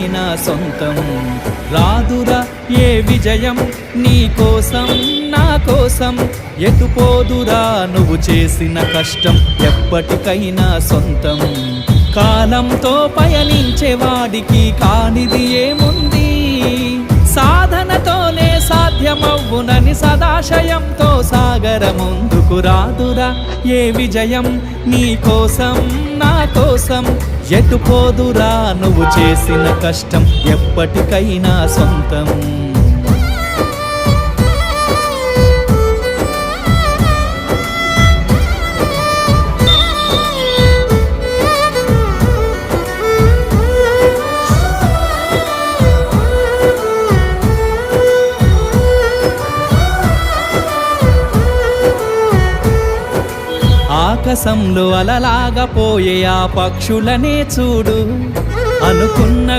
ఎప్పటికైనా సొంతం. రాదురా ఏ విజయం నీ కోసం నా కోసం, ఎటుపోదురా నువ్వు చేసిన కష్టం ఎప్పటికైనా సొంతం. కాలంతో పయనించే వాడికి కానిది ఏముంది, సాధనతోనే సాధ్యమవ్వునని సదాశయంతో సాగర ముందుకు. రాదురా ఏ విజయం నీ కోసం నా కోసం, ఎటుపోదురా నువ్వు చేసిన కష్టం ఎప్పటికైనా సొంతం. ఆకాశంలో అలలాగా పోయే ఆ పక్షులనే చూడు, అనుకున్న